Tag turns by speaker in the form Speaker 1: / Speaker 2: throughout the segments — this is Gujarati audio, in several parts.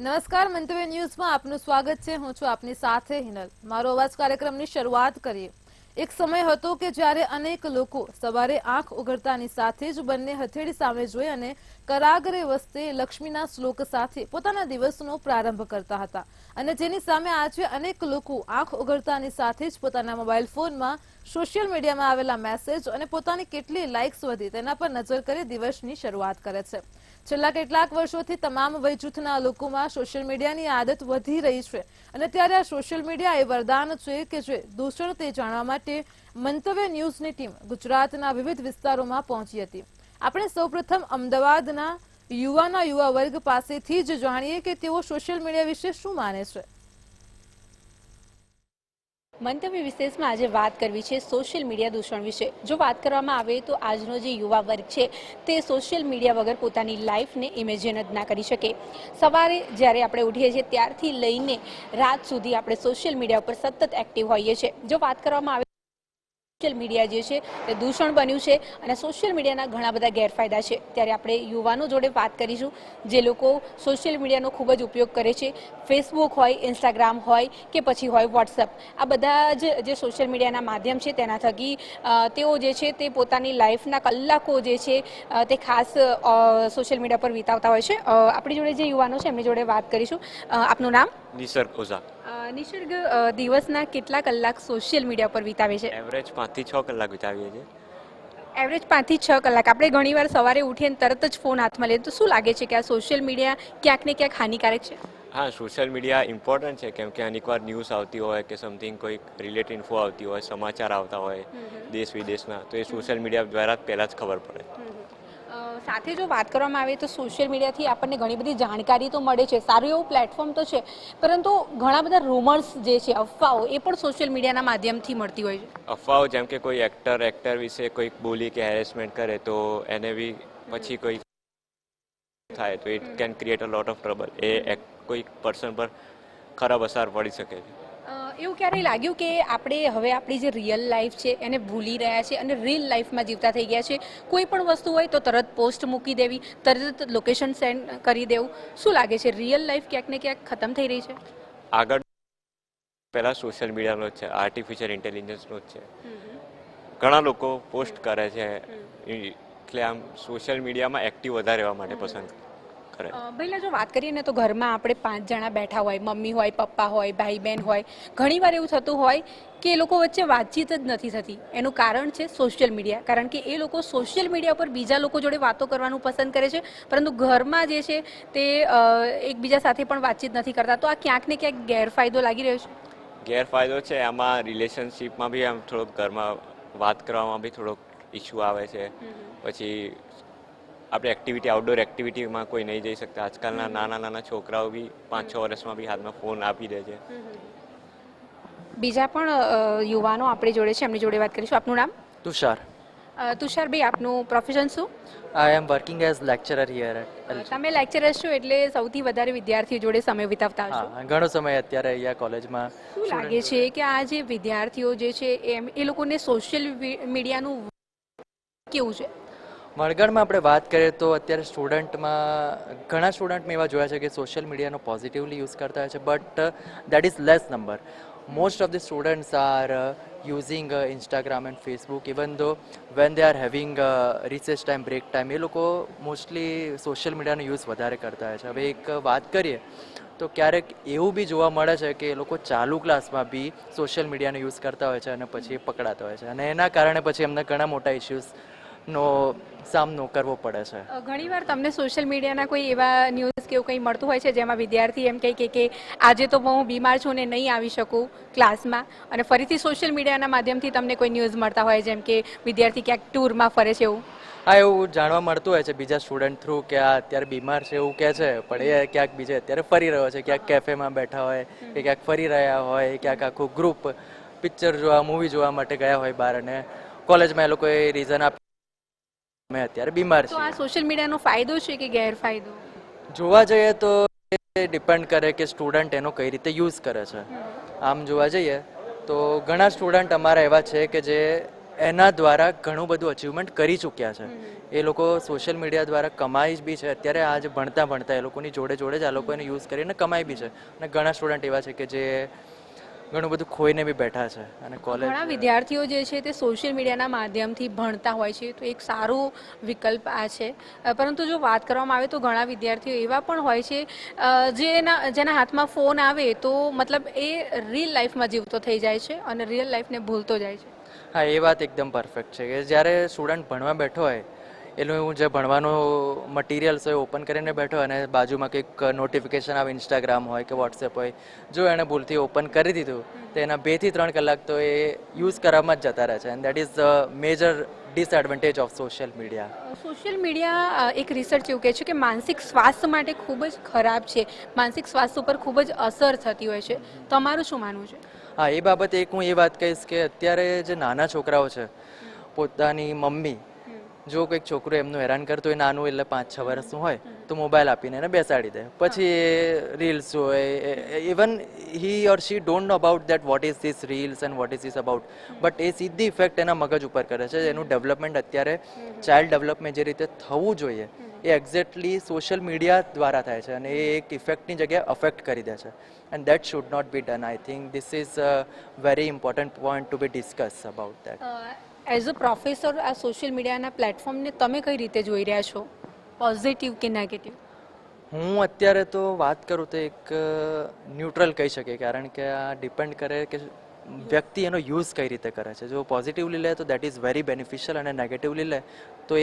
Speaker 1: નમસ્કાર, મંતવ્ય ન્યૂઝમાં આપનું સ્વાગત છે. હું છું આપની સાથે હિનલ. મારો અવાજ કાર્યક્રમની શરૂઆત કરીએ. એક સમય હતો કે જ્યારે અનેક લોકો સવારે આંખ ઉઘડતાની સાથે જ બંને હથેળી સામે જોઈ અને કરાગરે વસ્તે લક્ષ્મીના શ્લોક સાથે પોતાના દિવસનો પ્રારંભ કરતા હતા. અને જેની સામે આજે અનેક લોકો આંખ ઉઘડતાની સાથે જ પોતાના મોબાઈલ ફોનમાં સોશિયલ મીડિયામાં આવેલા મેસેજ અને પોતાની કેટલી લાઇક્સ વધી તેના પર નજર કરી દિવસની શરૂઆત કરે છે. છેલ્લા કેટલાક વર્ષોથી તમામ વય જૂથના લોકોમાં સોશિયલ મીડિયાની આદત વધી રહી છે અને ત્યારે આ સોશિયલ મીડિયા એ વરદાન છે કે જે દૂષણ તે જાણવા માટે મંતવ્ય ન્યૂઝની ટીમ ગુજરાતના વિવિધ વિસ્તારોમાં પહોંચી હતી. આપણે સૌપ્રથમ અમદાવાદના યુવા વર્ગ પાસેથી જ જાણીએ કે તેઓ સોશિયલ મીડિયા વિશે શું માને છે.
Speaker 2: મંતવ્ય વિશેષમાં આજે વાત કરવી છે સોશિયલ મીડિયા દૂષણ વિશે. જો વાત કરવામાં આવે તો આજનો જે યુવા વર્ગ છે તે સોશિયલ મીડિયા વગર પોતાની લાઈફને ઇમેજિન જ ના કરી શકે. સવારે જ્યારે આપણે ઉઠીએ છીએ ત્યારથી લઈને રાત સુધી આપણે સોશિયલ મીડિયા ઉપર સતત એક્ટિવ હોઈએ છીએ. જો વાત કરવામાં આવે સોશિયલ મીડિયા જે છે તે દૂષણ બન્યું છે અને સોશિયલ મીડિયાના ઘણા બધા ગેરફાયદા છે. ત્યારે આપણે યુવાનો જોડે વાત કરીશું જે લોકો સોશિયલ મીડિયાનો ખૂબ જ ઉપયોગ કરે છે. ફેસબુક હોય, ઇન્સ્ટાગ્રામ હોય કે પછી હોય વોટ્સઅપ, આ બધા જ જે સોશિયલ મીડિયાના માધ્યમ છે તેના થકી તેઓ જે છે તે પોતાની લાઈફના કલાકો જે છે તે ખાસ સોશિયલ મીડિયા પર વિતાવતા હોય છે. આપણી જોડે જે યુવાનો છે એમની જોડે વાત કરીશું. આપનું નામ?
Speaker 3: નિસર્ગ ઓઝા.
Speaker 2: નિસર્ગ, દિવસના કેટલા કલાક સોશિયલ મીડિયા પર વિતાવે છે?
Speaker 3: એવરેજ 5 થી 6 કલાક વિતાવીએ છીએ.
Speaker 2: એવરેજ 5 થી 6 કલાક. આપણે ઘણીવાર સવારે ઉઠીને તરત જ ફોન હાથમાં લઈએ તો શું લાગે છે કે આ સોશિયલ મીડિયા ક્યાંક ને ક્યાંક હાનિકારક છે?
Speaker 3: હા, સોશિયલ મીડિયા ઇમ્પોર્ટન્ટ છે કેમ કે અનેકવાર ન્યૂઝ આવતી હોય કે સમથિંગ કોઈ રિલેટેડ ઇન્ફો આવતી હોય, સમાચાર આવતા હોય દેશ વિદેશના, તો એ સોશિયલ મીડિયા દ્વારા પહેલાં જ ખબર પડે.
Speaker 2: સાથે જો વાત કરવામાં આવે તો સોશિયલ મીડિયાથી આપણને ઘણી બધી જાણકારી તો મળે છે, સારું એવું પ્લેટફોર્મ તો છે, પરંતુ ઘણા બધા રૂમર્સ જે છે, અફવાઓ, એ પણ સોશિયલ મીડિયાના માધ્યમથી મળતી હોય છે.
Speaker 3: અફવાઓ જેમ કે કોઈ એક્ટર વિશે કોઈક બોલી કે હેરેસમેન્ટ કરે તો એને બી પછી કોઈ થાય તો it can create a lot of trouble. એ કોઈ પર્સન પર ખરાબ અસર પડી શકે છે.
Speaker 2: એવું ક્યારેય લાગ્યું કે આપણે હવે આપણી જે રિયલ લાઈફ છે એને ભૂલી રહ્યા છે અને રિયલ લાઈફમાં જીવતા થઈ ગયા છે? કોઈ પણ વસ્તુ હોય તો તરત પોસ્ટ મૂકી દેવી, તરત લોકેશન સેન્ડ કરી દેવું. શું લાગે છે, રિયલ લાઈફ ક્યાંક ને ક્યાંક ખતમ થઈ રહી છે?
Speaker 3: આગળ પહેલાં સોશિયલ મીડિયાનો જ છે, આર્ટિફિશિયલ ઇન્ટેલિજન્સનો જ છે. ઘણા લોકો પોસ્ટ કરે છે એટલે આમ સોશિયલ મીડિયામાં એક્ટિવ વધારે રહેવા માટે પસંદ કરે.
Speaker 2: પહેલાં જો વાત કરીએ ને તો ઘરમાં આપણે 5 જણા બેઠા હોય, મમ્મી હોય, પપ્પા હોય, ભાઈ બહેન હોય, ઘણીવાર એવું થતું હોય કે એ લોકો વચ્ચે વાતચીત જ નથી થતી. એનું કારણ છે સોશિયલ મીડિયા. કારણ કે એ લોકો સોશિયલ મીડિયા પર બીજા લોકો જોડે વાતો કરવાનું પસંદ કરે છે, પરંતુ ઘરમાં જે છે તે એકબીજા સાથે પણ વાતચીત નથી કરતા. તો આ ક્યાંક ને ક્યાંક ગેરફાયદો લાગી રહ્યો છે.
Speaker 3: ગેરફાયદો છે આમાં. રિલેશનશિપમાં બી આમ થોડોક ઘરમાં વાત કરવામાં બી થોડોક ઇશ્યુ આવે છે. પછી આપણે આઉટડોર એક્ટિવિટીમાં કોઈ નહીં જઈ શકતા. આજકાલના નાના છોકરાઓ બી 5-6 વર્ષમાં બી હાથમાં ફોન આપી દે છે.
Speaker 2: બીજા પણ યુવાનો આપણી જોડે છે, એમની જોડે વાત કરીશું. આપનું નામ?
Speaker 4: તુષાર.
Speaker 2: તુષારભાઈ, આપનું પ્રોફેશન શું?
Speaker 4: I am working as lecturer here at LG.
Speaker 2: તમે લેક્ચરર છો એટલે સૌથી વધારે વિદ્યાર્થીઓ જોડે સમય વિતાવતા હશો.
Speaker 4: હા, ઘણો સમય અત્યારે અહીંયા કોલેજમાં.
Speaker 2: શું લાગે છે કે આ જે વિદ્યાર્થીઓ જે છે એ લોકોને સોશિયલ મીડિયાનું કેવું છે?
Speaker 4: વણગણમાં આપણે વાત કરીએ તો અત્યારે ઘણા સ્ટુડન્ટમાં એવા જોયા છે કે સોશિયલ મીડિયાનો પોઝિટિવલી યુઝ કરતા હોય છે, but that is less number. Most of the students are using Instagram and Facebook, even though when they are having recess time, break time, એ લોકો મોસ્ટલી સોશિયલ મીડિયાનો યુઝ વધારે કરતા હોય છે. હવે એક વાત કરીએ તો ક્યારેક એવું બી જોવા મળે છે કે એ લોકો ચાલુ ક્લાસમાં બી સોશિયલ મીડિયાનો યુઝ કરતા હોય છે અને પછી એ પકડાતા હોય છે અને એના કારણે પછી એમને ઘણા મોટા ઇશ્યુઝનો સામનો કરવો પડે છે.
Speaker 2: ઘણીવાર તમને સોશિયલ મીડિયાના કોઈ એવા ન્યૂઝ કે એવું કંઈ મળતું હોય છે જેમાં વિદ્યાર્થી એમ કહે કે આજે તો હું બીમાર છું ને નહીં આવી શકું ક્લાસમાં, અને ફરીથી સોશિયલ મીડિયાના માધ્યમથી તમને કોઈ ન્યૂઝ મળતા હોય જેમ કે વિદ્યાર્થી ક્યાંક ટૂરમાં ફરે છે એવું?
Speaker 4: હા, એવું જાણવા મળતું હોય છે બીજા સ્ટુડન્ટ થ્રુ કે આ અત્યારે બીમાર છે એવું કહે છે, પણ એ ક્યાંક બીજે અત્યારે ફરી રહ્યો છે, ક્યાંક કેફેમાં બેઠા હોય કે ક્યાંક ફરી રહ્યા હોય, ક્યાંક આખું ગ્રુપ પિક્ચર જોવા, મૂવી જોવા માટે ગયા હોય બહાર, અને કોલેજમાં એ લોકોએ રીઝન આપ્યું મેં અત્યારે બીમાર
Speaker 2: તો
Speaker 4: છે.
Speaker 2: આ સોશિયલ મીડિયાનો ફાયદો છે કે ગેરફાયદો?
Speaker 4: જોવા જઈએ તો એ ડિપેન્ડ કરે કે સ્ટુડન્ટ એનો કઈ રીતે યુઝ કરે છે. આમ જોવા જઈએ તો ઘણા સ્ટુડન્ટ અમારા એવા છે કે જે એના દ્વારા ઘણું બધું અચીવમેન્ટ કરી ચૂક્યા છે. એ લોકો સોશિયલ મીડિયા દ્વારા કમાઈ બી છે. અત્યારે આજ ભણતા એ લોકોની જોડે જ આ લોકો એને યુઝ કરીને કમાઈ બી છે. અને ઘણા સ્ટુડન્ટ એવા છે કે જે ઘણું બધું ખોઈને બી બેઠા છે. અને કોલેજ
Speaker 2: ઘણા વિદ્યાર્થીઓ જે છે તે સોશિયલ મીડિયાના માધ્યમથી ભણતા હોય છે, તો એક સારો વિકલ્પ આ છે. પરંતુ જો વાત કરવામાં આવે તો ઘણા વિદ્યાર્થીઓ એવા પણ હોય છે જેના હાથમાં ફોન આવે તો મતલબ એ રિયલ લાઈફમાં જીવતો થઈ જાય છે અને રિયલ લાઈફને ભૂલતો જાય છે.
Speaker 4: હા, એ વાત એકદમ પરફેક્ટ છે કે જ્યારે સ્ટુડન્ટ ભણવા બેઠો હોય એનું જે ભણવાનું મટીરિયલ્સ હોય ઓપન કરીને બેઠો હોય અને બાજુમાં કંઈક નોટિફિકેશન આવે, ઇન્સ્ટાગ્રામ હોય કે વોટ્સએપ હોય, જો એણે ભૂલથી ઓપન કરી દીધું તો એના 2 થી 3 કલાક તો એ યુઝ કરવામાં જ જતા રહે છે. And that is the major disadvantage of social media.
Speaker 2: Social media એક રિસર્ચ એવું કહે છે કે માનસિક સ્વાસ્થ્ય માટે ખૂબ જ ખરાબ છે, માનસિક સ્વાસ્થ્ય ઉપર ખૂબ જ અસર થતી હોય છે. તમારું શું માનવું છે?
Speaker 4: હા, એ બાબતે હું એ વાત કહીશ કે અત્યારે જે નાના છોકરાઓ છે, પોતાની મમ્મી જો કંઈક છોકરો એમનું હેરાન કરતું હોય, નાનું એટલે 5-6 વર્ષનું હોય, તો મોબાઈલ આપીને એને બેસાડી દે. પછી એ રીલ્સ હોય, even he or she don't know about that what is this reels and what is this about, but એ સીધી ઇફેક્ટ એના મગજ ઉપર કરે છે. એનું ડેવલપમેન્ટ અત્યારે ચાઇલ્ડ ડેવલપમેન્ટ જે રીતે થવું જોઈએ એ એક્ઝેક્ટલી સોશિયલ મીડિયા દ્વારા થાય છે અને એ એક ઇફેક્ટની જગ્યાએ અફેક્ટ કરી દે છે. And that should not be done. I think this is a very important point to be discuss about that.
Speaker 2: As a professor આ સોશિયલ મીડિયાના પ્લેટફોર્મને તમે કઈ રીતે જોઈ રહ્યા છો, પોઝિટિવ કે નેગેટિવ?
Speaker 4: હું અત્યારે તો વાત કરું તો એક ન્યુટ્રલ કહી શકીએ, કારણ કે આ ડિપેન્ડ કરે કે વ્યક્તિ એનો યુઝ કઈ રીતે કરે છે. જો પોઝિટિવલી લે તો દેટ ઇઝ વેરી બેનિફિશિયલ અને નેગેટિવલી લે તો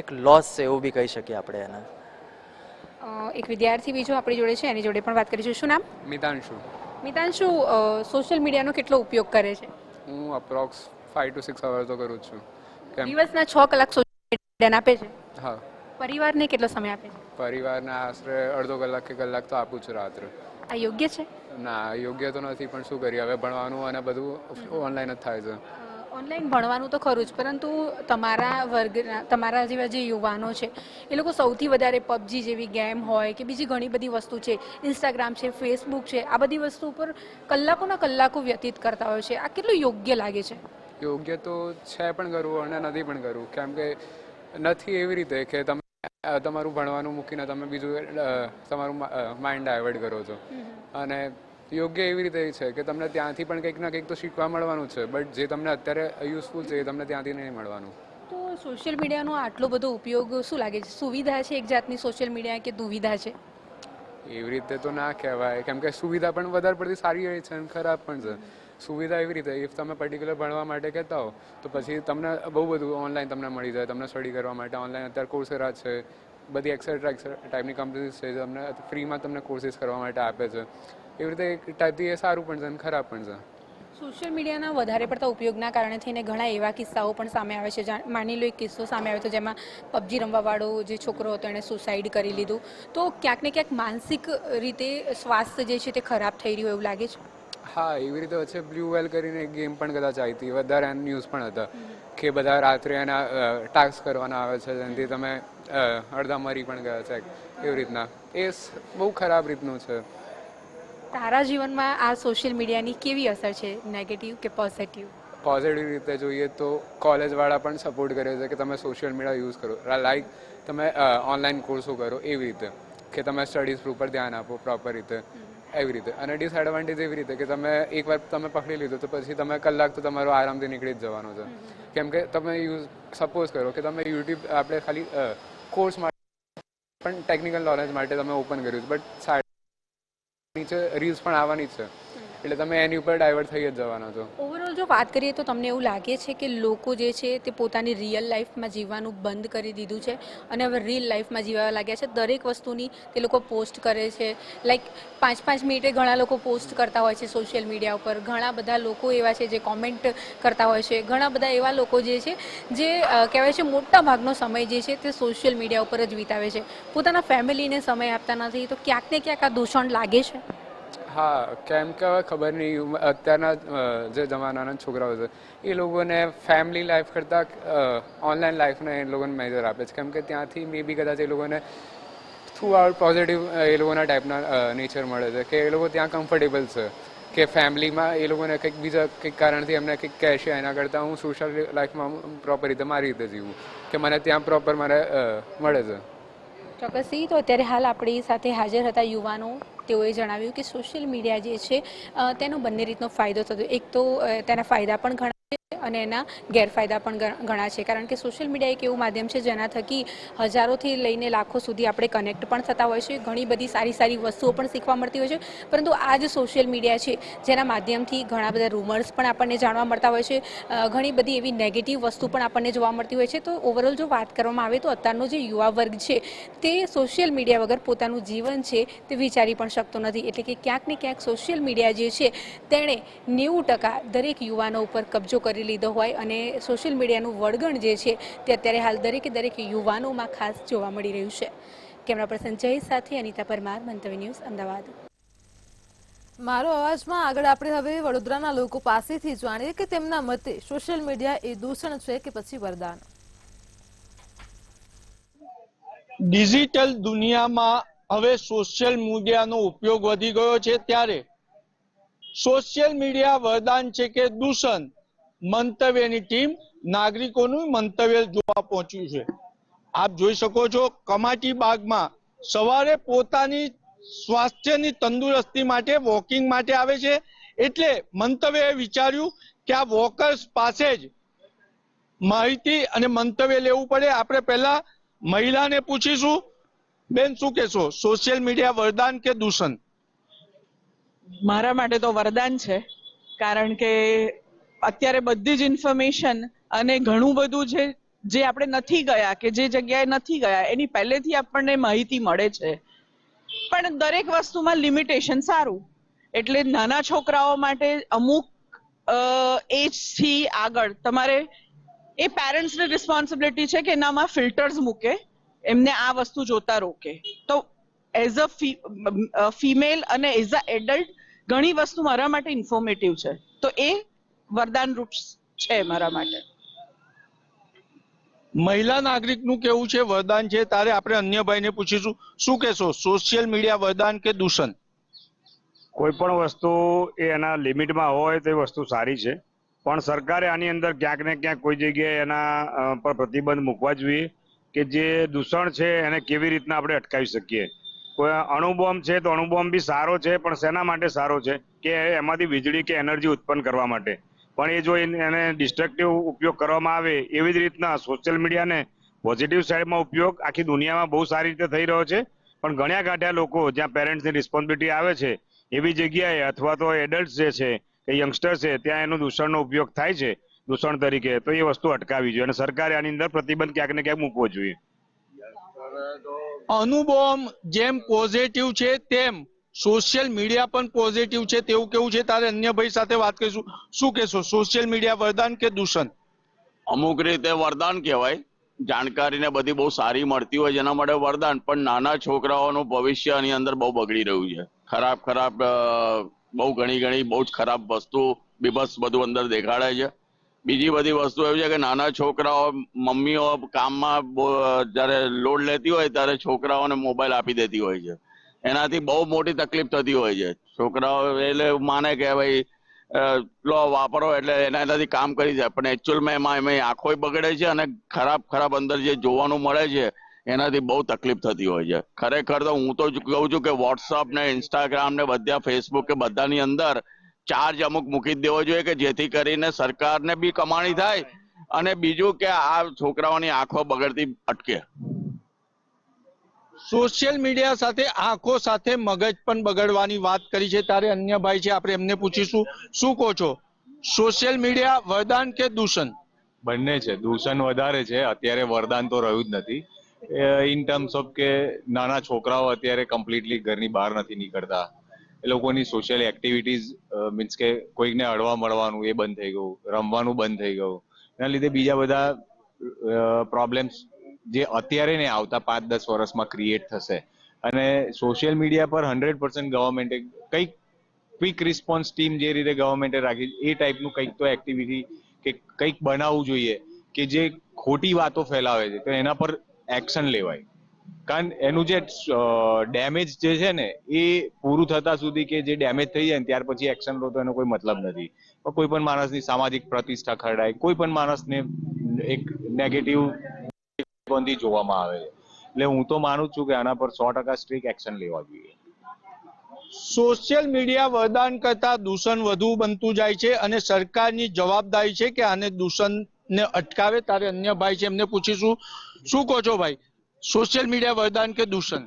Speaker 4: એક લોસ છે એવું બી કહી શકીએ આપણે એને.
Speaker 2: એક વિદ્યાર્થી બીજો આપણી જોડે છે, એની જોડે પણ વાત કરીશું. શું નામ?
Speaker 5: મિતાંશુ.
Speaker 2: મિતાંશુ, સોશિયલ મીડિયાનો કેટલો ઉપયોગ કરે છે?
Speaker 5: હું અપ્રોક્સ 5 to 6 અવર તો કરું જ છું. કેમ?
Speaker 2: દિવસના 6 કલાક સોશિયલ મીડિયાને આપે છે?
Speaker 5: હા.
Speaker 2: પરિવારને કેટલો સમય આપે છે?
Speaker 5: પરિવારને આશરે અડધો કલાક કે કલાક તો આપું છું રાત્રે.
Speaker 2: આ યોગ્ય છે?
Speaker 5: ના, યોગ્ય તો નથી, પણ શું કરીએ, હવે ભણવાનું અને બધું ઓનલાઈન જ થાય છે.
Speaker 2: ઓનલાઈન ભણવાનું તો ખરું જ, પરંતુ તમારા વર્ગના તમારા જેવા જે યુવાનો છે એ લોકો સૌથી વધારે પબજી જેવી ગેમ હોય કે બીજી ઘણી બધી વસ્તુ છે, ઇન્સ્ટાગ્રામ છે, ફેસબુક છે, આ બધી વસ્તુ ઉપર કલાકોના કલાકો વ્યતીત કરતા હોય છે. આ કેટલું યોગ્ય લાગે છે?
Speaker 5: યોગ્ય તો છે પણ કરવું અને નથી પણ કરવું. કેમ કે નથી એવી રીતે કે તમે તમારું ભણવાનું મૂકીને તમે બીજું તમારું માઇન્ડ ડાયવર્ટ કરો છો. અને યોગ્ય એવી રીતે છે કે તમને ત્યાંથી પણ કંઈક ના કંઈક તો શીખવા મળવાનું છે, બટ જે તમને અત્યારે યુઝફુલ છે એ તમને ત્યાંથી નહીં મળવાનું.
Speaker 2: તો સોશિયલ મીડિયાનો આટલો બધો ઉપયોગ શું લાગે છે, સુવિધા છે એક જાતની સોશિયલ મીડિયા કે દુવિધા છે?
Speaker 5: એવી રીતે તો ના કહેવાય, કેમ કે સુવિધા પણ વધારે પડતી સારી હોય છે અને ખરાબ પણ છે. સુવિધા એવી રીતે, ઇફ તમે પર્ટિક્યુલર ભણવા માટે કહેતા હો તો પછી તમને બહુ બધું ઓનલાઈન તમને મળી જાય. તમને સ્ટડી કરવા માટે ઓનલાઈન અત્યારે કોર્સેરા છે, બધી એક્સેટ્રા ટાઈપની કંપનીઝ છે જે તમને ફ્રીમાં તમને કોર્સીસ કરવા માટે આપે છે. એવી રીતે એક ટાઈપથી એ સારું પણ છે અને ખરાબ પણ છે.
Speaker 2: સોશિયલ મીડિયાના વધારે પડતા ઉપયોગના કારણે થઈને ઘણા એવા કિસ્સાઓ પણ સામે આવે છે. માની લો એક કિસ્સો સામે આવ્યો હતો જેમાં પબજી રમવાવાળો જે છોકરો હતો એણે સુસાઇડ કરી લીધું. તો ક્યાંક ને ક્યાંક માનસિક રીતે સ્વાસ્થ્ય જે છે તે ખરાબ થઈ રહ્યું એવું લાગે છે?
Speaker 5: હા, એવી રીતે વચ્ચે બ્લુ વેલ કરીને એક ગેમ પણ કદાચ આવી હતી, વધારે એના ન્યૂઝ પણ હતા કે બધા રાત્રે એના ટાસ્ક કરવાના આવે છે જેનાથી તમે અડધા મરી પણ ગયા છે એવી રીતના. એ બહુ ખરાબ રીતનું છે.
Speaker 2: તારા જીવનમાં આ સોશિયલ મીડિયાની કેવી અસર છે, નેગેટિવ કે પોઝિટિવ?
Speaker 5: પોઝિટિવ રીતે જોઈએ તો કોલેજવાળા પણ સપોર્ટ કરે છે કે તમે સોશિયલ મીડિયા યુઝ કરો, લાઈક તમે ઓનલાઈન કોર્સો કરો એવી રીતે કે તમે સ્ટડીઝ ઉપર ધ્યાન આપો પ્રોપર રીતે એવી રીતે. અને ડિસએડવાન્ટેજ એવી રીતે કે તમે એકવાર તમે પકડી લીધું તો પછી તમે કલાક તો તમારો આરામથી નીકળી જ જવાનો છે. કેમ કે તમે સપોઝ કરો કે તમે યુટ્યુબ આપણે ખાલી કોર્સ માટે પણ ટેકનિકલ નોલેજ માટે તમે ઓપન કર્યું છે, બટ સાઈડ નીચે રીલ્સ પણ આવવાની જ છે, એટલે તમે એની ઉપર ડાયવર્ટ થઈ જ જવાના છો.
Speaker 2: ઓવરઓલ જો વાત કરીએ તો તમને એવું લાગે છે કે લોકો જે છે તે પોતાની રિયલ લાઈફમાં જીવવાનું બંધ કરી દીધું છે અને હવે રિયલ લાઈફમાં જીવવા લાગ્યા છે? દરેક વસ્તુની તે લોકો પોસ્ટ કરે છે, લાઈક 5-5 મિનિટે ઘણા લોકો પોસ્ટ કરતા હોય છે સોશિયલ મીડિયા ઉપર. ઘણા બધા લોકો એવા છે જે કોમેન્ટ કરતા હોય છે. ઘણા બધા એવા લોકો જે છે જે કહેવાય છે મોટા ભાગનો સમય જે છે તે સોશિયલ મીડિયા ઉપર જ વિતાવે છે, પોતાના ફેમિલીને સમય આપતા નથી. તો ક્યાંક ને ક્યાંક આ દૂષણ લાગે છે?
Speaker 5: હા, કેમ કે હવે ખબર નહીં, અત્યારના જે જમાનાના છોકરાઓ છે એ લોકોને ફેમિલી લાઈફ કરતાં ઓનલાઈન લાઈફને એ લોકોને મેજર આપે છે. કેમ કે ત્યાંથી મે બી કદાચ એ લોકોને થ્રુ આઉટ પોઝિટિવ એ લોકોના ટાઈપના નેચર મળે છે કે એ લોકો ત્યાં કમ્ફર્ટેબલ છે કે ફેમિલીમાં એ લોકોને કંઈક બીજા કંઈક કારણથી એમને કંઈક કહેશે, એના કરતાં હું સોશિયલ લાઈફમાં પ્રોપર રીતે મારી રીતે જીવું કે મને ત્યાં પ્રોપર મારે મળે છે.
Speaker 2: ચોક્કસથી. તો અત્યારે હાલ આપણી સાથે હાજર હતા યુવાનો. તેઓએ જણાવ્યું કે સોશિયલ મીડિયા જે છે તેનો બંને રીતનો ફાયદો થતો. એક તો તેના ફાયદા પણ ઘણા છે અને એના ગેરફાયદા પણ ઘણા છે, કારણ કે સોશિયલ મીડિયા એક એવું માધ્યમ છે જેના થકી હજારોથી લઈને લાખો સુધી આપણે કનેક્ટ પણ થતા હોય છે. ઘણી બધી સારી સારી વસ્તુઓ પણ શીખવા મળતી હોય છે. પરંતુ આ જ સોશિયલ મીડિયા છે જેના માધ્યમથી ઘણા બધા રૂમર્સ પણ આપણને જાણવા મળતા હોય છે, ઘણી બધી એવી નેગેટિવ વસ્તુ પણ આપણને જોવા મળતી હોય છે. તો ઓવરઓલ જો વાત કરવામાં આવે તો અત્યારનો જે યુવા વર્ગ છે તે સોશિયલ મીડિયા વગર પોતાનું જીવન છે તે વિચારી પણ શકતો નથી. એટલે કે ક્યાંક ને ક્યાંક સોશિયલ મીડિયા જે છે તેણે 90% દરેક યુવાનો ઉપર કબજો કરી લીધો હોય અને સોશિયલ મીડિયાનું વળગણ જે છે તે અત્યારે હાલ દરેક યુવાનોમાં ખાસ જોવા મળી રહ્યું છે. કેમેરા પર્સન જય સાથે અનિતા પરમાર, મંતવ્ય ન્યૂઝ, અમદાવાદ.
Speaker 1: મારો અવાજમાં આગળ આપણે હવે વડોદરાના લોકો પાસેથી જાણીએ કે તેમના મતે સોશિયલ મીડિયા એ દૂષણ છે કે પછી વરદાન.
Speaker 6: ડિજિટલ દુનિયામાં હવે સોશિયલ મીડિયાનો ઉપયોગ વધી ગયો છે, ત્યારે સોશિયલ મીડિયા વરદાન છે કે દૂષણ, મંતવ્યની ટીમ નાગરિકોનું મંતવ્ય જોવા પહોંચ્યું છે. આપ જોઈ શકો છો, કમાટી બાગમાં સવારે પોતાની સ્વાસ્થ્યની તંદુરસ્તી માટે વોકિંગ માટે આવે છે, એટલે મંતવ્યએ વિચાર્યું કે આ વોકર્સ પાસે જ માહિતી અને મંતવ્ય લેવું પડે. આપણે પહેલા મહિલાને પૂછીશું. બેન, શું કહેશો, સોશિયલ મીડિયા વરદાન કે દૂષણ?
Speaker 7: મારા માટે તો વરદાન છે, કારણ કે અત્યારે બધી જ ઇન્ફોર્મેશન અને ઘણું બધું જે આપણે નથી ગયા કે જે જગ્યાએ નથી ગયા એની પહેલેથી આપણને માહિતી મળે છે. પણ દરેક વસ્તુમાં લિમિટેશન સારું. એટલે નાના છોકરાઓ માટે અમુક એજથી આગળ તમારે એ પેરેન્ટ્સની રિસ્પોન્સિબિલિટી છે કે એનામાં ફિલ્ટર્સ મૂકે, એમને આ વસ્તુ જોતા રોકે. તો એઝ અ ફિમેલ અને એઝ અ એડલ્ટ ઘણી વસ્તુ મારા માટે ઇન્ફોર્મેટિવ છે, તો એ વરદાન રૂપ છે મારા માટે.
Speaker 6: મહિલા નાગરિકનું કેવું છે વરદાન છે, તારે આપણે અન્ય ભાઈને પૂછીશું. શું કહેશો, સોશિયલ મીડિયા વરદાન કે દૂષણ?
Speaker 8: કોઈ પણ વસ્તુ એ એના લિમિટમાં હોય તો એ વસ્તુ સારી છે, પણ સરકારે આની અંદર ક્યાંક ને ક્યાંક કોઈ જગ્યાએ એના પર પ્રતિબંધ મૂકવા જોઈએ કે જે દૂષણ છે એને કેવી રીતના આપણે અટકાવી શકીએ. કોઈ અણુબોમ્બ છે તો અણુબોમ્બ બી સારો છે, પણ શેના માટે સારો છે કે એમાંથી વીજળી કે એનર્જી ઉત્પન્ન કરવા માટે. પણ એ જો એને ડિસ્ટ્રક્ટિવ ઉપયોગ કરવામાં આવે, એવી જ રીતના સોશિયલ મીડિયાને પોઝિટિવ સાઈડમાં ઉપયોગ આખી દુનિયામાં બહુ સારી રીતે થઈ રહ્યો છે. પણ ગણ્યા ગાંઠ્યા લોકો જ્યાં પેરેન્ટ્સની રિસ્પોન્સિબિલિટી આવે છે એવી જગ્યાએ અથવા તો એડલ્ટ જે છે કે યંગસ્ટર છે ત્યાં એનું દૂષણનો ઉપયોગ થાય છે દૂષણ તરીકે, તો એ વસ્તુ અટકાવવી જોઈએ અને સરકારે આની અંદર પ્રતિબંધ ક્યાંક ને ક્યાંક મૂકવો જોઈએ.
Speaker 6: અણુબોમ્બ જેમ પોઝિટિવ છે તેમ સોશિયલ મીડિયા પણ પોઝિટિવ છે તેવું કેવું છે. તારે અન્ય ભાઈ સાથે વાત કરીશું. શું કહેશો, સોશિયલ મીડિયા વરદાન કે દૂષણ?
Speaker 9: અમુક રીતે વરદાન કહેવાય. જાણકારીને બધી બહુ સારી મળતી હોય જેના માટે વરદાન, પણ નાના છોકરાઓનું ભવિષ્ય આની અંદર બહુ બગડી રહ્યું છે. ખરાબ બહુ ઘણી બહુ જ ખરાબ વસ્તુ બીભત્સ બધું અંદર દેખાડે છે. બીજી બધી વસ્તુ એવી છે કે નાના છોકરાઓ, મમ્મીઓ કામમાં જ્યારે લોડ લેતી હોય ત્યારે છોકરાઓને મોબાઈલ આપી દેતી હોય છે. એનાથી બહુ મોટી તકલીફ થતી હોય છે. છોકરાઓ એટલે માને કે ભાઈ લો વાપરો એટલે એનાથી કામ કરી જાય, પણ એકચ્યુઅલમાં એમાં આંખો બગડે છે અને ખરાબ અંદર જે જોવાનું મળે છે એનાથી બહુ તકલીફ થતી હોય છે. ખરેખર તો હું તો કહું છું કે વોટ્સઅપ ને ઇન્સ્ટાગ્રામ ને બધા ફેસબુક કે બધાની અંદર ચાર્જ અમુક મૂકી દેવો જોઈએ કે જેથી કરીને સરકારને બી કમાણી થાય અને બીજું કે આ છોકરાઓની આંખો બગડતી અટકે.
Speaker 6: સોશિયલ મીડિયા સાથે આંખો સાથે મગજ પણ બગડવાની વાત કરી છે. તારે અન્ય ભાઈ છે, આપણે એમને પૂછીશું. શું કહો છો, સોશિયલ મીડિયા વરદાન કે દૂષણ?
Speaker 10: બંને છે. દૂષણ વધારે છે અત્યારે, વરદાન તો રહ્યું જ નથી. ઇન ટર્મ્સ ઓફ કે નાના છોકરાઓ અત્યારે કમ્પ્લીટલી ઘરની બહાર નથી નીકળતા. એ લોકોની સોશિયલ એક્ટિવિટીઝ મીન્સ કે કોઈકને અડવા મળવાનું એ બંધ થઈ ગયું, રમવાનું બંધ થઈ ગયું. એના લીધે બીજા બધા પ્રોબ્લેમ્સ જે અત્યારે ને આવતા 5-10 વર્ષમાં ક્રિએટ થશે. અને સોશિયલ મીડિયા પર 100% ગવર્મેન્ટે કંઈક ક્વિક રિસ્પોન્સ ટીમ જે રીતે ગવર્મેન્ટે રાખી એ ટાઈપનું કંઈક તો એક્ટિવિટી કે કંઈક બનાવવું જોઈએ કે જે ખોટી વાતો ફેલાવે છે તો એના પર એક્શન લેવાય. કારણ એનું જે ડેમેજ જે છે ને એ પૂરું થતા સુધી કે જે ડેમેજ થઈ જાય ને ત્યાર પછી એક્શન લો તો એનો કોઈ મતલબ નથી. પણ કોઈ પણ માણસની સામાજિક પ્રતિષ્ઠા ખરડાય, કોઈ પણ માણસને એક નેગેટિવ દૃષ્ટિકોણથી જોવામાં આવે છે. એટલે હું તો માનું છું કે આના પર 100% સ્ટ્રિક્ટ એક્શન લેવા જોઈએ.
Speaker 6: સોશિયલ મીડિયા વરદાન કરતા દૂષણ વધુ બનતું જાય છે અને સરકારની જવાબદારી છે કે આને દૂષણને અટકાવે. તારે અન્ય ભાઈ છે એમને પૂછીશું, શું કહો છો ભાઈ, સોશિયલ મીડિયા વરદાન કે દૂષણ?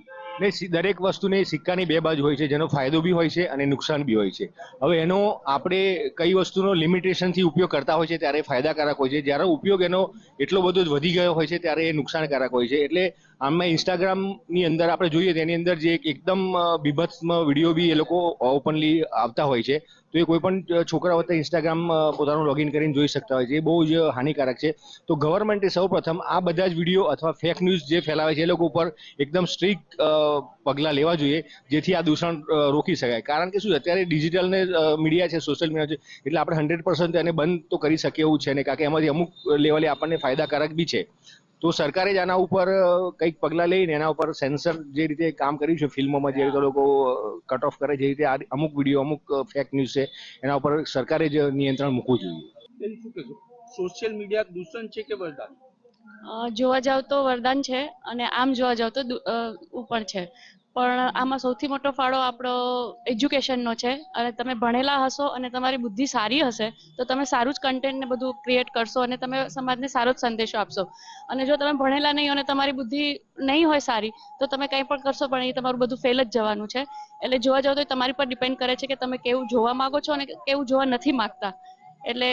Speaker 11: દરેક વસ્તુની સિક્કાની બે બાજુ હોય છે, જેનો ફાયદો બી હોય છે અને નુકસાન બી હોય છે. હવે એનો આપણે કઈ વસ્તુનો લિમિટેશનથી ઉપયોગ કરતા હોય છે ત્યારે ફાયદાકારક હોય છે, જ્યારે ઉપયોગ એનો એટલો બધો જ વધી ગયો હોય છે ત્યારે એ નુકસાનકારક હોય છે. એટલે આમાં ઇન્સ્ટાગ્રામની અંદર આપણે જોઈએ તેની અંદર જે એકદમ બીભત્સમ વિડીયો બી એ લોકો ઓપનલી આવતા હોય છે, તો એ કોઈ પણ છોકરા વખતે ઇન્સ્ટાગ્રામ પોતાનું લોગિન કરીને જોઈ શકતા હોય છે. એ બહુ જ હાનિકારક છે. તો ગવર્મેન્ટે સૌ પ્રથમ આ બધા જ વિડીયો અથવા ફેક ન્યૂઝ જે ફેલાવે છે એ લોકો ઉપર એકદમ સ્ટ્રિક્ટ પગલાં લેવા જોઈએ, જેથી આ દૂષણ રોકી શકાય. કારણ કે શું અત્યારે ડિજિટલ ને મીડિયા છે, સોશિયલ મીડિયા છે, એટલે આપણે 100% એને બંધ તો કરી શકીએ એવું છે ને, કારણ કે એમાંથી અમુક લેવલે આપણને ફાયદાકારક બી છે. તો સરકારે જ આના ઉપર કંઈક પગલાં લઈને એના ઉપર સેન્સર જે રીતે કામ કર્યું છે ફિલ્મોમાં, જે રીતે લોકો કટ ઓફ કરે, જે રીતે અમુક વિડીયો અમુક ફેક ન્યૂઝ છે એના ઉપર સરકારે જ નિયંત્રણ મૂકવું જોઈએ.
Speaker 6: સોશિયલ મીડિયા દૂષણ છે કે વરદાન?
Speaker 12: જોવા જાવ તો વરદાન છે અને આમ જોવા જાવ તો ઉપર છે. પણ આમાં સૌથી મોટો ફાળો આપણો એજ્યુકેશનનો છે. અને તમે ભણેલા હશો અને તમારી બુદ્ધિ સારી હશે તો તમે સારું જ કન્ટેન્ટ ને બધું ક્રિએટ કરશો અને તમે સમાજને સારો જ સંદેશો આપશો. અને જો તમે ભણેલા નહીં અને તમારી બુદ્ધિ નહીં હોય સારી તો તમે કંઈ પણ કરશો પણ એ તમારું બધું ફેલ જ જવાનું છે. એટલે જોવા જાવ તો એ તમારી પર ડિપેન્ડ કરે છે કે તમે કેવું જોવા માંગો છો અને કેવું જોવા નથી માંગતા. એટલે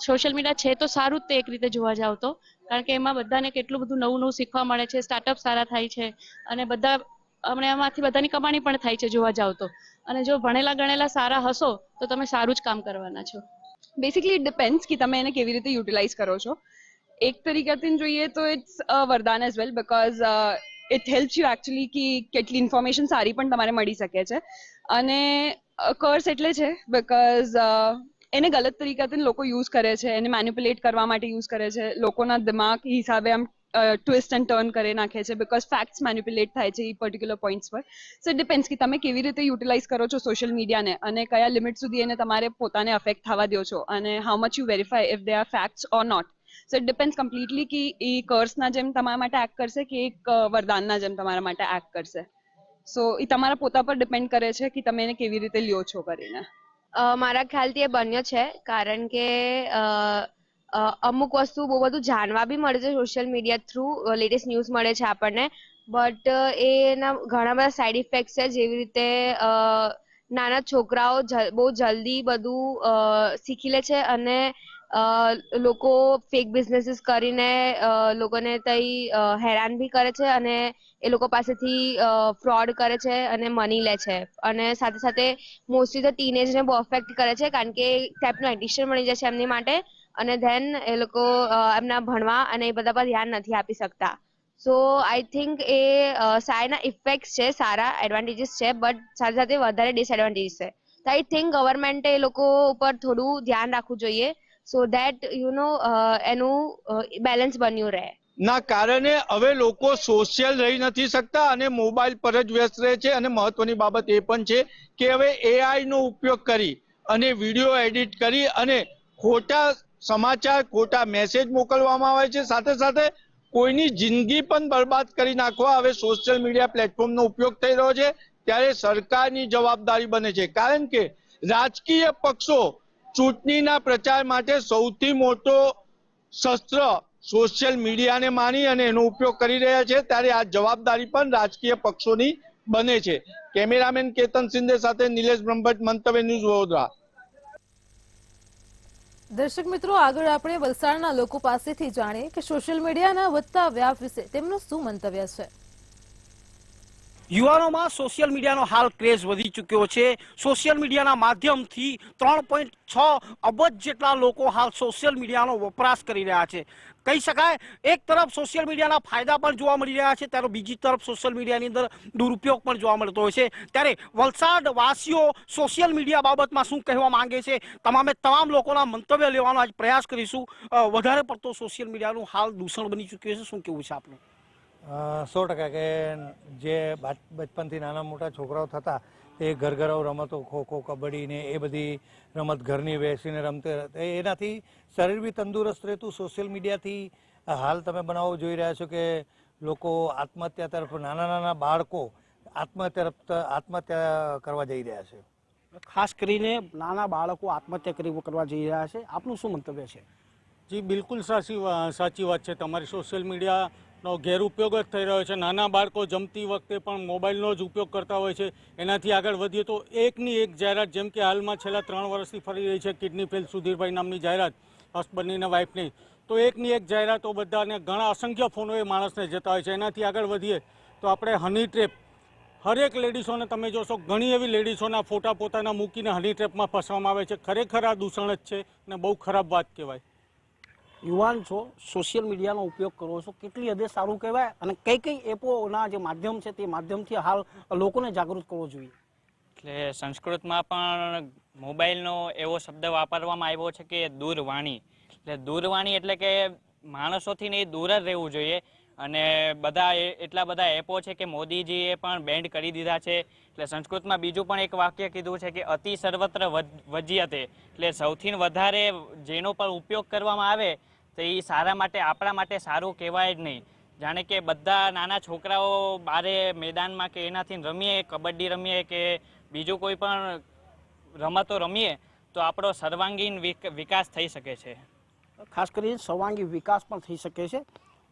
Speaker 12: સોશિયલ મીડિયા છે તો સારું જ તે એક રીતે જોવા જાવ તો, કારણ કે એમાં બધાને કેટલું બધું નવું નવું શીખવા મળે છે, સ્ટાર્ટઅપ સારા થાય છે અને બધા હમણાં એમાંથી બધાની કમાણી પણ થાય છે જોવા જાવ તો. અને જો ભણેલા ગણેલા સારા હશો તો તમે સારું જ કામ કરવાના છો.
Speaker 13: બેસિકલી ઇટ ડિપેન્ડ્સ કે તમે એને કેવી રીતે યુટિલાઇઝ કરો છો. એક તરીકેથી જોઈએ તો ઇટ્સ અ વરદાન as well, because it helps you actually કે કેટલી ઇન્ફોર્મેશન સારી પણ તમારે મળી શકે છે. અને કર્સ એટલે છે બીકોઝ એને ગલત તરીકેથી લોકો યુઝ કરે છે, એને મેનિપ્યુલેટ કરવા માટે યુઝ કરે છે, લોકોના દિમાગ હિસાબે આમ ટ્વિસ્ટ એન્ડ ટર્ન કરી નાખે છે, બીકોઝ ફેક્ટ્સ મેનિપ્યુલેટ થાય છે એ પર્ટિક્યુલર પોઈન્ટ્સ પર. સો ઇટ ડિપેન્ડ્સ કે તમે કેવી રીતે યુટિલાઇઝ કરો છો સોશિયલ મીડિયાને અને કયા લિમિટ સુધી એને તમારે પોતાને અફેક્ટ થવા દો છો અને how much you verify if they are facts or not. So it depends completely કે એ કર્સના જેમ તમારા માટે એક્ટ કરશે કે એક વરદાનના જેમ તમારા માટે એક્ટ કરશે. સો એ તમારા પોતા પર ડિપેન્ડ કરે છે કે તમે એને કેવી રીતે લ્યો છો કરીને.
Speaker 14: મારા ખ્યાલથી એ બન્યો છે, કારણ કે અમુક વસ્તુ બહુ બધું જાણવા બી મળે છે social media through, latest news મળે છે આપણને, બટ એના ઘણા બધા સાઈડ ઇફેક્ટ્સ છે. જેવી રીતે નાના છોકરાઓ બહુ જલ્દી બધું શીખી લે છે અને લોકો ફેક બિઝનેસીસ કરીને લોકોને તઈ હેરાન બી કરે છે અને એ લોકો પાસેથી ફ્રોડ કરે છે અને મની લે છે. અને સાથે સાથે મોસ્ટલી તો ટીનેજને બહુ અફેક્ટ કરે છે, કારણ કે એક ટાઈપનું એડિક્શન બની જાય છે એમની માટે અને ધેન એ લોકો એમના ભણવા અને એ બધા પર ધ્યાન નથી આપી શકતા. સો I think A Sara effects છે, સારા એડવાન્ટેજીસ છે, બટ સાથે સાથે વધારે ડિસએડવાન્ટેજીસ છે. તો આઈ થિંક ગવર્મેન્ટે એ લોકો ઉપર થોડું ધ્યાન રાખવું જોઈએ, સો દેટ એનું બેલેન્સ બન્યું રહે.
Speaker 6: ના કારણે હવે લોકો સોશિયલ રહી નથી શકતા અને મોબાઈલ પર જ વ્યસ્ત રહે છે. અને મહત્વની બાબત એ પણ છે કે હવે AI નો ઉપયોગ કરી અને વિડીયો એડિટ કરી અને ખોટા સમાચાર, ખોટા મેસેજ મોકલવામાં આવે છે. સાથે સાથે કોઈની જિંદગી પણ બરબાદ કરી નાખવા હવે સોશિયલ મીડિયા પ્લેટફોર્મનો ઉપયોગ થઈ રહ્યો છે. ત્યારે સરકારની જવાબદારી બને છે, કારણ કે રાજકીય પક્ષો ચૂંટણીના પ્રચાર માટે સૌથી મોટો શસ્ત્ર સોશિયલ મીડિયાને માની અને એનો ઉપયોગ કરી રહ્યા છે. ત્યારે આ જવાબદારી પણ રાજકીય પક્ષોની બને છે. કેમેરામેન કેતન શિંદે સાથે નિલેશ બ્રહ્મભટ્ટ, મંતવ્ય ન્યૂઝ, વડોદરા.
Speaker 1: દર્શક મિત્રો, આગળ આપણે વલસાડના લોકો પાસેથી જાણીએ કે સોશિયલ મીડિયાના વધતા વ્યાપ વિશે તેમનું શું મંતવ્ય છે.
Speaker 15: યુવાનોમાં સોશિયલ મીડિયાનો હાલ ક્રેઝ વધી ચૂક્યો છે. સોશિયલ મીડિયાના માધ્યમથી 3.6 અબજ જેટલા લોકો હાલ સોશિયલ મીડિયાનો વપરાશ કરી રહ્યા છે. કહી શકાય એક તરફ સોશિયલ મીડિયાના ફાયદા પણ જોવા મળી રહ્યા છે, ત્યારે બીજી તરફ સોશિયલ મીડિયાની અંદર દુરુપયોગ પણ જોવા મળતો હોય છે. ત્યારે વલસાડ વાસીઓ સોશિયલ મીડિયા બાબતમાં શું કહેવા માંગે છે, તમામ લોકોના મંતવ્ય લેવાનો આજ પ્રયાસ કરીશું. વધારે પડતો સોશિયલ મીડિયાનું હાલ દૂષણ બની ચૂક્યું છે, શું કહેવું છે આપનું?
Speaker 16: 100% કે જે બચપનથી નાના મોટા છોકરાઓ થતા તે ઘરઘરાઉ રમતો ખોખો કબડ્ડી ને એ બધી રમત ઘરની બેસીને રમતે એનાથી શરીર બી તંદુરસ્ત રહેતું. સોશિયલ મીડિયાથી હાલ તમે બનાવો જોઈ રહ્યા છો કે લોકો આત્મહત્યા તરફ, નાના નાના બાળકો આત્મહત્યા કરવા જઈ રહ્યા છે.
Speaker 15: ખાસ કરીને નાના બાળકો આત્મહત્યા કરવા જઈ રહ્યા છે. આપનું શું મંતવ્ય છે?
Speaker 17: જી બિલકુલ સાચી વાત છે તમારી. સોશિયલ મીડિયાનો ગેરઉપયોગ જ થઈ રહ્યો છે. નાના બાળકો જમતી વખતે પણ મોબાઈલનો જ ઉપયોગ કરતા હોય છે. એનાથી આગળ વધીએ તો એકની એક જાહેરાત, જેમ કે હાલમાં છેલ્લા 3 વર્ષથી ફરી રહી છે કિડની ફેલ સુધીરભાઈ નામની જાહેરાત, હસબન્ડની વાઈફની, તો એકની એક જાહેરાતો બધાને ઘણા અસંખ્ય ફોનો એ માણસને જતા હોય છે. એનાથી આગળ વધીએ તો આપણે હની ટ્રેપ, હરેક લેડીઝોને તમે જોશો ઘણી એવી લેડીઝોના ફોટા પોતાના મૂકીને હની ટ્રેપમાં ફસવામાં આવે છે. ખરેખર આ દૂષણ જ છે અને બહુ ખરાબ વાત કહેવાય.
Speaker 15: યુવાન છો, સોશિયલ મીડિયાનો ઉપયોગ કરો છો, કેટલી હદે સારું કહેવાય અને કઈ કઈ એપોના જે માધ્યમ છે તે માધ્યમથી હાલ લોકોને જાગૃત કરવો જોઈએ?
Speaker 18: એટલે સંસ્કૃતમાં પણ મોબાઈલનો એવો શબ્દ વાપરવામાં આવ્યો છે કે દૂરવાણી. એટલે દૂરવાણી એટલે કે માણસોથી ને દૂર જ રહેવું જોઈએ. અને એટલા બધા એપો છે કે મોદીજીએ પણ બેન્ડ કરી દીધા છે. એટલે સંસ્કૃતમાં બીજું પણ એક વાક્ય કીધું છે કે અતિ સર્વત્ર વજ્યતે. એટલે સૌથી વધારે જેનો પણ ઉપયોગ કરવામાં આવે તો એ સારા માટે, આપણા માટે સારું કહેવાય જ નહીં. જાણે કે બધા નાના છોકરાઓ બારે મેદાનમાં કે એનાથી રમીએ, કબડ્ડી રમીએ કે બીજું કોઈ પણ રમતો રમીએ તો આપણો સર્વાંગીણ વિકાસ થઈ શકે છે.
Speaker 15: ખાસ કરીને સર્વાંગી વિકાસ પણ થઈ શકે છે.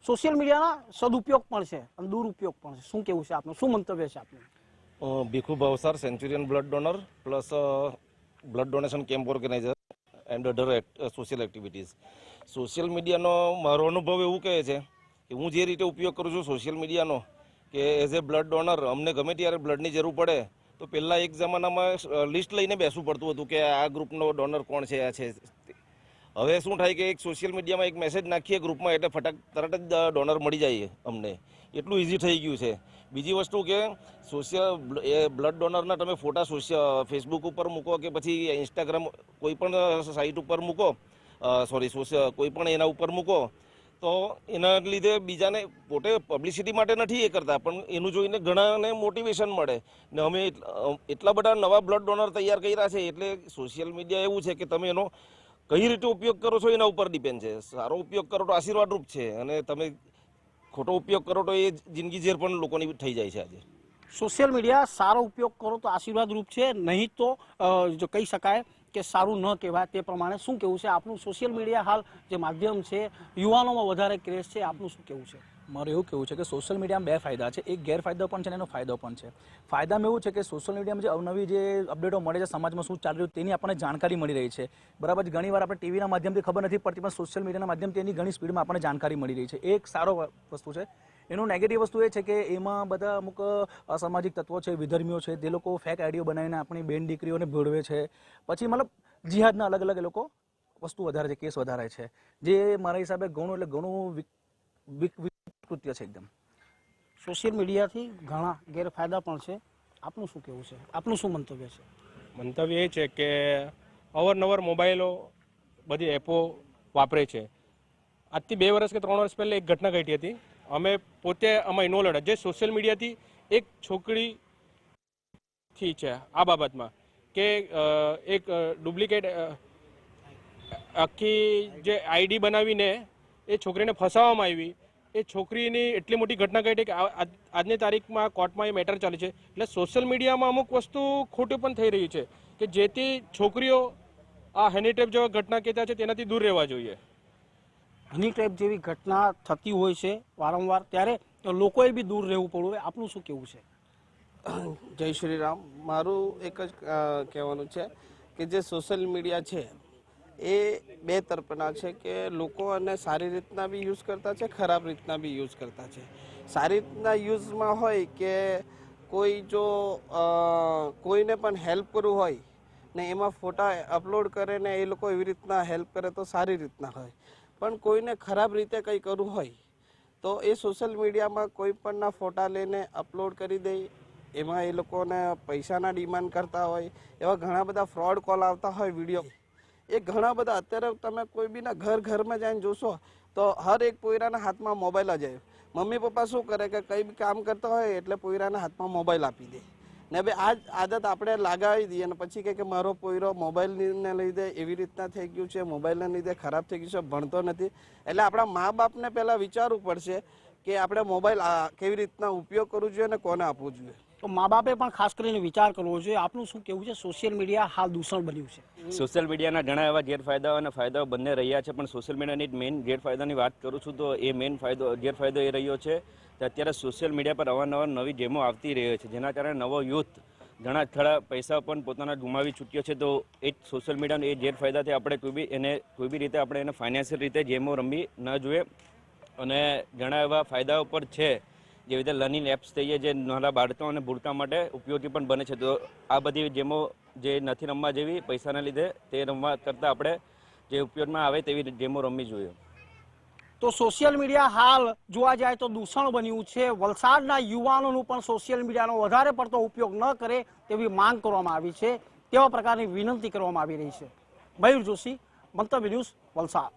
Speaker 15: સોશિયલ મીડિયાના સદુપયોગ પણ છે અને દુરુપયોગ પણ છે. શું કેવું છે આપનું, શું મંતવ્ય છે આપનું?
Speaker 19: Bhikhu Bhavsar, centurion blood donor plus blood donation camp organizer and other social activities. Social મીડિયાનો મારો અનુભવ એવું કહે છે કે હું જે રીતે ઉપયોગ કરું છું સોશિયલ મીડિયાનો, કે એઝ એ બ્લડ ડોનર અમને ગમે ત્યારે બ્લડની જરૂર પડે તો પહેલાં એક જમાનામાં લિસ્ટ લઈને બેસવું પડતું હતું કે આ ગ્રુપનો ડોનર કોણ છે, આ છે. હવે શું થાય કે એક સોશિયલ મીડિયામાં એક મેસેજ નાખીએ ગ્રુપમાં એટલે તરત જ ડોનર મળી જાય અમને. એટલું ઇઝી થઈ ગયું છે. બીજી વસ્તુ કે બ્લડ ડોનરના તમે ફોટા ફેસબુક ઉપર મૂકો કે પછી ઇન્સ્ટાગ્રામ કોઈ પણ સાઇટ ઉપર મૂકો, કોઈ પણ એના ઉપર મૂકો તો એના લીધે બીજાને, પોતે પબ્લિસિટી માટે નથી એ કરતા પણ એનું જોઈને ઘણાને મોટિવેશન મળે. ને અમે એટલા બધા નવા બ્લડ ડોનર તૈયાર કર્યા છે. એટલે સોશિયલ મીડિયા એવું છે કે તમે એનો કઈ રીતે ઉપયોગ કરો છો એના ઉપર ડિપેન્ડ છે. સારો ઉપયોગ કરો તો આશીર્વાદરૂપ છે અને તમે ખોટો ઉપયોગ કરો તો એ જિંદગી ઝેર પણ લોકોની થઈ જાય છે. આજે
Speaker 15: સોશિયલ મીડિયા સારો ઉપયોગ કરો તો આશીર્વાદરૂપ છે, નહીં તો જો કહી શકાય કે સારું ન કહેવાય. તે પ્રમાણે શું કહેવું છે આપનું? સોશિયલ મીડિયા હાલ જે માધ્યમ છે યુવાનોમાં વધારે ક્રેઝ છે, આપનું શું કહેવું છે?
Speaker 20: મારું એવું કહેવું છે કે સોશિયલ મીડિયામાં બે ફાયદા છે. એક ગેરફાયદો પણ છે અને એનો ફાયદો પણ છે. ફાયદામાં એવું છે કે સોશિયલ મીડિયામાં જે અવનવી જે અપડેટો મળે છે, સમાજમાં શું ચાલી રહ્યું તેની આપણને જાણકારી મળી રહી છે. બરાબર, ઘણીવાર આપણે ટીવીના માધ્યમથી ખબર નથી પડતી પણ સોશિયલ મીડિયાના માધ્યમથી એની ઘણી સ્પીડમાં આપણને જાણકારી મળી રહી છે. એ એક સારો વસ્તુ છે. એનું નેગેટિવ વસ્તુ એ છે કે એમાં બધા અમુક અસામાજિક તત્વો છે, વિધર્મીઓ છે, તે લોકો ફેક આઈડીઓ બનાવીને આપણી બેન દીકરીઓને ભોળવે છે. પછી મતલબ જિહાદના અલગ અલગ એ લોકો વસ્તુ વધારે છે, કેસ વધારે છે, જે મારા હિસાબે ઘણું કૃત્ય છે એકદમ.
Speaker 15: સોશિયલ મીડિયાથી ઘણા ગેરફાયદા પણ છે. આપનું શું કહેવું છે? આપનું શું મંતવ્ય છે?
Speaker 21: મંતવ્ય એ છે કે અવારનવાર મોબાઈલો બધી એપો વાપરે છે. આજથી 2 વર્ષ કે 3 વર્ષ પહેલાં એક ઘટના ઘટી હતી. અમે પોતે આમાં ઇન્વોલ્વ હતા. જે સોશિયલ મીડિયાથી એક છોકરીથી છે આ બાબતમાં કે એક ડુપ્લિકેટ આખી જે આઈડી બનાવીને એ છોકરીને ફસાવવામાં આવી. એ છોકરીની એટલી મોટી ઘટના ઘટી કે આજની તારીખમાં કોર્ટમાં એ મેટર ચાલે છે. એટલે સોશિયલ મીડિયામાં અમુક વસ્તુ ખોટી પણ થઈ રહી છે કે જેથી છોકરીઓ આ હની ટ્રેપ જેવા ઘટના કહેતા છે તેનાથી દૂર રહેવા જોઈએ.
Speaker 15: હની ટ્રેપ જેવી ઘટના થતી હોય છે વારંવાર, ત્યારે લોકોએ બી દૂર રહેવું પડવું હોય. આપનું શું કહેવું છે?
Speaker 22: જય શ્રી રામ. મારું એક જ કહેવાનું છે કે જે સોશિયલ મીડિયા છે એ બે તરફના છે કે લોકો એને સારી રીતના બી યુઝ કરતા છે, ખરાબ રીતના બી યુઝ કરતા છે. સારી રીતના યુઝમાં હોય કે કોઈ જો કોઈને પણ હેલ્પ કરવું હોય ને એમાં ફોટા અપલોડ કરે ને એ લોકો એવી રીતના હેલ્પ કરે તો સારી રીતના હોય. પણ કોઈને ખરાબ રીતે કંઈ કરવું હોય તો એ સોશિયલ મીડિયામાં કોઈ પણના ફોટા લઈને અપલોડ કરી દે. એમાં એ લોકોને પૈસાના ડિમાન્ડ કરતા હોય. એવા ઘણા બધા ફ્રોડ કોલ આવતા હોય વિડીયો. એ ઘણા બધા અત્યારે તમે કોઈ બીના ઘરમાં જઈને જોશો તો હર એક પોયરાના હાથમાં મોબાઈલ જ આવે. મમ્મી પપ્પા શું કરે કે કંઈ બી કામ કરતા હોય એટલે પોયરાના હાથમાં મોબાઈલ આપી દે ને હવે આ આદત આપણે લગાવી દઈએ અને પછી કહે કે મારો પોયરો મોબાઈલને લીધે એવી રીતના થઈ ગયું છે, મોબાઈલને લીધે ખરાબ થઈ ગયું છે, ભણતો નથી. એટલે આપણા મા બાપને પહેલાં વિચારવું પડશે કે આપણે મોબાઈલ કેવી રીતના ઉપયોગ કરવો જોઈએ અને કોને આપવું જોઈએ.
Speaker 15: તો મા બાપે પણ ખાસ કરીને વિચાર કરવો જોઈએ. આપનું શું કહેવું છે? સોશિયલ મીડિયા હાલ દૂષણ બન્યું છે.
Speaker 3: સોશિયલ મીડિયાના ઘણા એવા ગેરફાયદાઓ અને ફાયદાઓ બંને રહ્યા છે, પણ સોશિયલ મીડિયાની મેઇન ગેરફાયદાની વાત કરું છું તો એ મેઇન ગેરફાયદો એ રહ્યો છે કે અત્યારે સોશિયલ મીડિયા પર અવારનવાર નવી ગેમો આવતી રહી છે, જેના કારણે નવો યુથ ઘણા ખરા પૈસા પણ પોતાના ગુમાવી ચૂક્યો છે. તો એ સોશિયલ મીડિયાનો એ ગેરફાયદાથી આપણે કોઈ બી રીતે આપણે એને ફાઇનાન્શિયલ રીતે ગેમો રમવી ન જોઈએ. અને ઘણા એવા ફાયદાઓ પર છે, જેવી રીતે લર્નિંગ એપ્સ થઈ છે જે નાના બાળકો અને ભૂલકા માટે ઉપયોગી પણ બને છે. તો આ બધી ગેમો જે નથી રમવા જેવી પૈસાના લીધે, તે રમવા કરતાં આપણે જે ઉપયોગમાં આવે તેવી ગેમો રમવી જોઈએ.
Speaker 15: તો સોશિયલ મીડિયા હાલ જોવા જાય તો દૂષણ બન્યું છે. વલસાડના યુવાનોનું પણ સોશિયલ મીડિયાનો વધારે પડતો ઉપયોગ ન કરે તેવી માંગ કરવામાં આવી છે, તેવા પ્રકારની વિનંતી કરવામાં આવી રહી છે. મયુર જોશી, મંતવ્ય ન્યૂઝ, વલસાડ.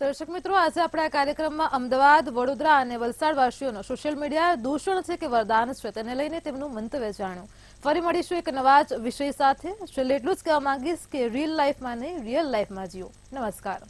Speaker 1: દર્શક મિત્રો, આજે આપણા કાર્યક્રમમાં અમદાવાદ, વડોદરા અને વલસાડ વાસીઓનો સોશિયલ મીડિયા દૂષણ છે કે વરદાન છે તેને લઈને તેમનું મંતવ્ય જાણ્યું. ફરી મળીશું એક નવા જ વિષય સાથે. છેલ્લે એટલું જ કહેવા માંગીશ કે રિયલ લાઈફમાં નહીં, રિયલ લાઈફમાં જીવો. નમસ્કાર.